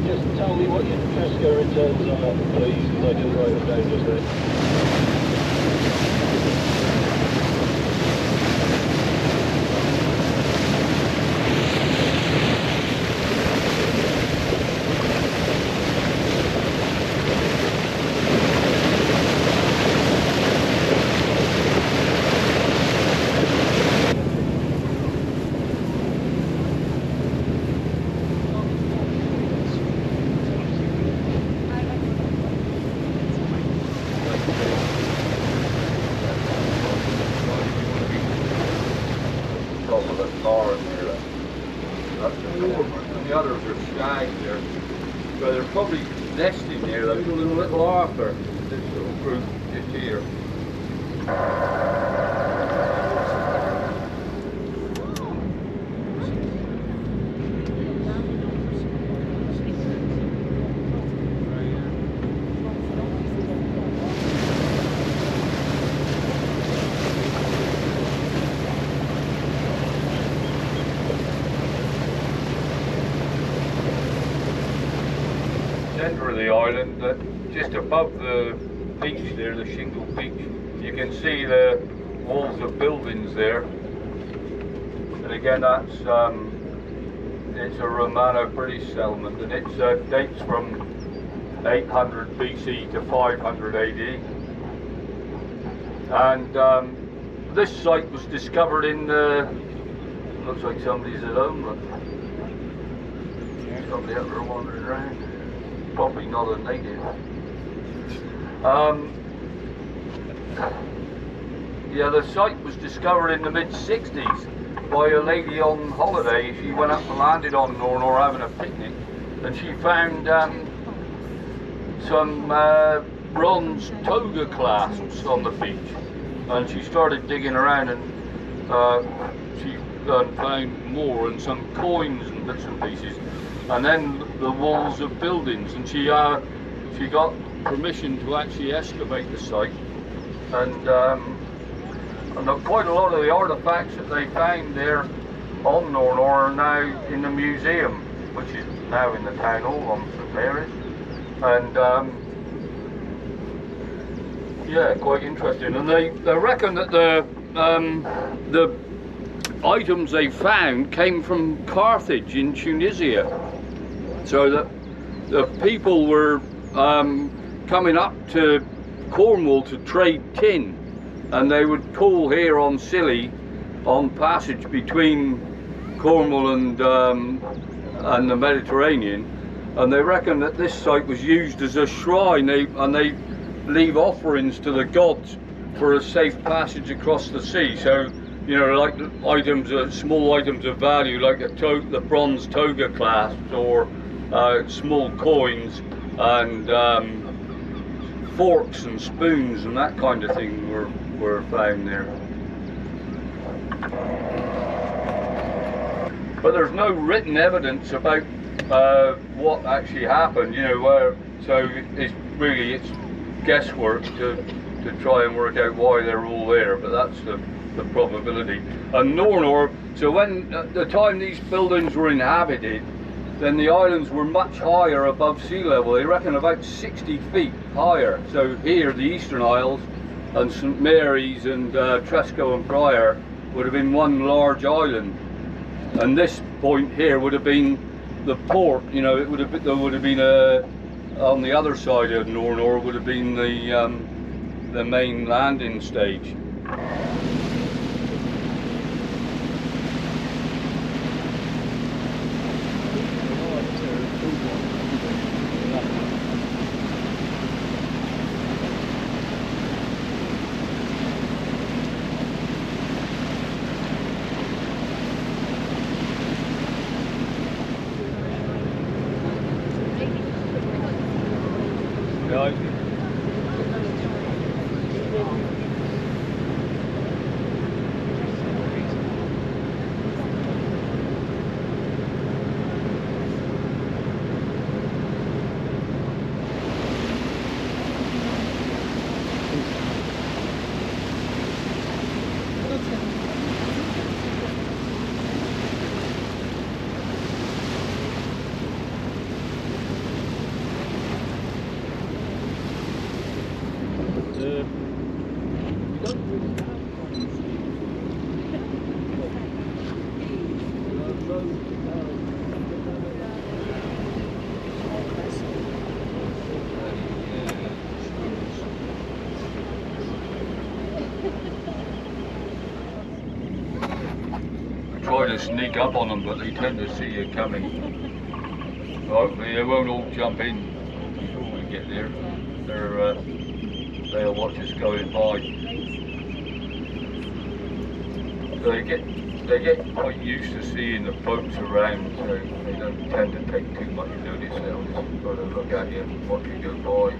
Just tell me what your Tresco returns are, please, because I didn't write them down just now. And the others are snagged there. So they're probably nesting there, those little after this little group just here. Centre of the island, just above the beach there, the shingle beach, you can see the walls of buildings there. And again, that's it's a Romano British settlement, and it dates from 800 BC to 500 AD. And this site was discovered in looks like somebody's at home, but somebody out there wandering around. Probably not a native. Yeah, the site was discovered in the mid-60s by a lady on holiday. She went up and landed on Nornor having a picnic, and she found some bronze toga clasps on the beach, and she started digging around, and she found more, and some coins and bits and pieces, and then the walls of buildings, and she got permission to actually excavate the site, and quite a lot of the artifacts that they found there on Nornor are now in the museum, which is now in the town hall on St Mary's, and yeah, quite interesting. And they reckon that the items they found came from Carthage in Tunisia, so that the people were coming up to Cornwall to trade tin, and they would call here on Scilly, on passage between Cornwall and the Mediterranean, and they reckon that this site was used as a shrine, and they leave offerings to the gods for a safe passage across the sea. So, you know, like items, small items of value, like the bronze toga clasps, or small coins, and forks and spoons and that kind of thing were found there. But there's no written evidence about what actually happened, you know, so it's guesswork to try and work out why they're all there, but that's the probability. And Nornor, so when at the time these buildings were inhabited, then the islands were much higher above sea level. They reckon about 60 feet higher. So here, the Eastern Isles and St Mary's and Tresco and Prior would have been one large island, and this point here would have been the port. You know, there would have been on the other side of Nornor would have been the main landing stage. try to sneak up on them, but they tend to see you coming. Hopefully they won't all jump in before we get there. They'll watch us going by. So they get quite used to seeing the boats around, so they don't tend to take too much notice. They'll just sort of look at you and watch you go by.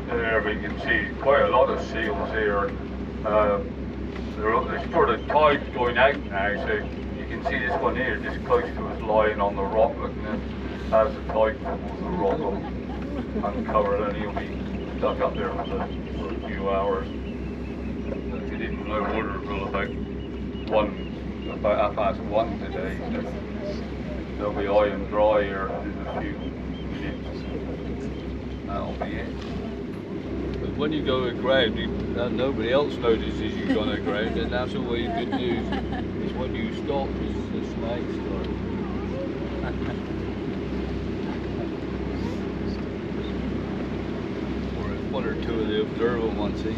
There we can see quite a lot of seals here. There's sort of tide's going out now, so you can see this one here just close to us lying on the rock looking at as the tide pulls the rock up uncovered, and he'll be stuck up there for a few hours. He didn't know water until about 1:30 today, so they'll be high and dry here in a few minutes. That'll be it. When you go aground, nobody else notices you gone aground, and that's always good news. It's when you stop, the snags start. Or one or two of the observant ones say,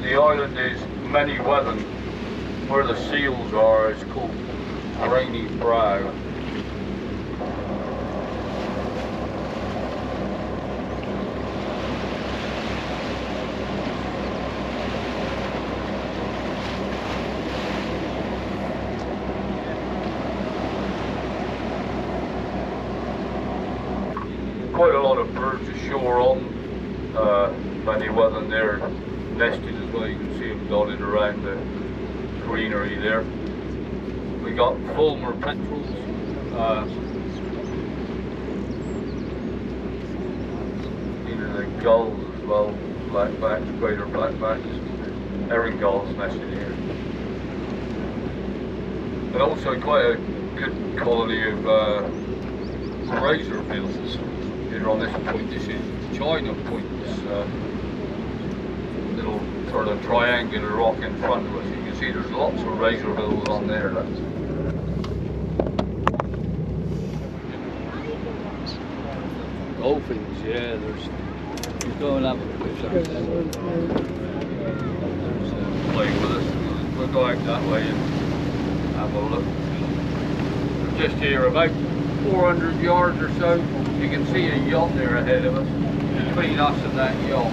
The island is many weathered. Where the seals are, it's called Rainy Brow. Quite a lot of birds ashore on many weathered there. Nested as well, you can see them dotted around the greenery there. We got Fulmar petrels, these are the gulls as well, blackbacks, greater blackbacks, herring gulls nested here. And also quite a good colony of razorbills here on this point. This is China Point. Little sort of triangular rock in front of us. You can see there's lots of razorbills on there. Dolphins, yeah, there's. You go and have a fish. Play with us. We'll go out that way and have a look. We're just here about 400 yards or so. You can see a yacht there ahead of us. Between us and that yacht.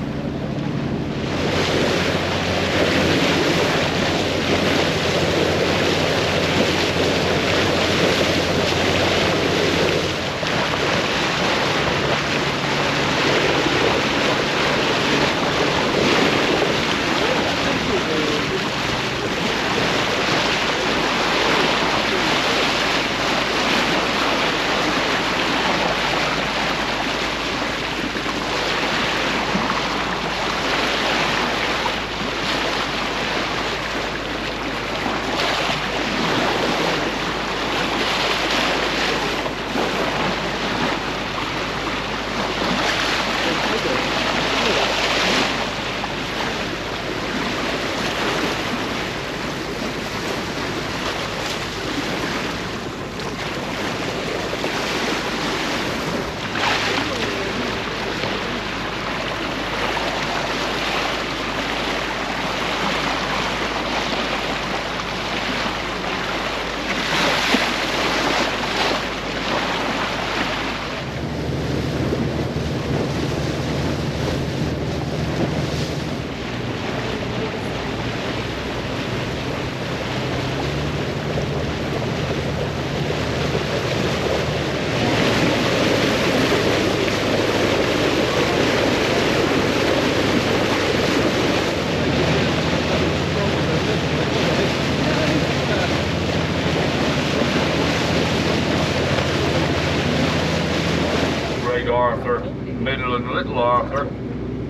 Arthur, Middle and Little Arthur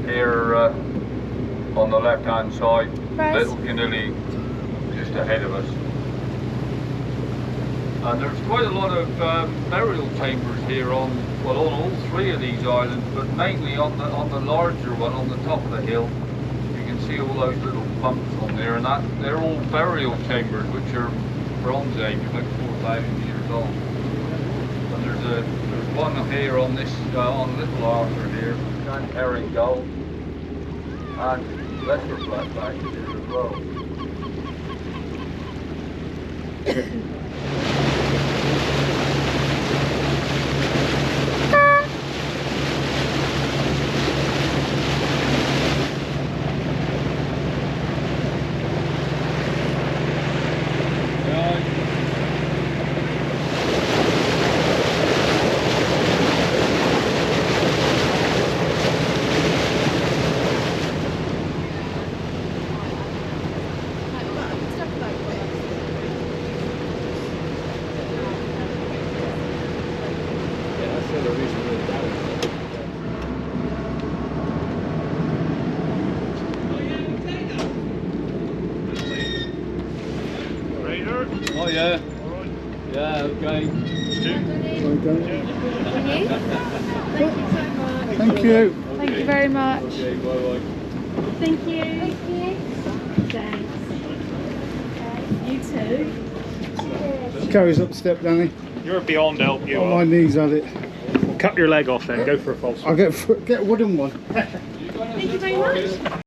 here on the left hand side. Right. Little Canilly just ahead of us. And there's quite a lot of burial chambers here on all three of these islands, but mainly on the larger one on the top of the hill. You can see all those little bumps on there, and they're all burial chambers, which are Bronze Age, about 4,000 years old. And there's one here on this on Little Arthur here, giant herring gull, and lesser flatback here as well. Oh yeah. Yeah, okay. Thank you. Thank you very much. Okay, bye bye. Thank you. Thank you. Thanks. You too. Carries up step, Danny. You're beyond help, you Oh, my are. knees had it. Cut your leg off then, go for a false one. I'll get a wooden one. Thank you very much.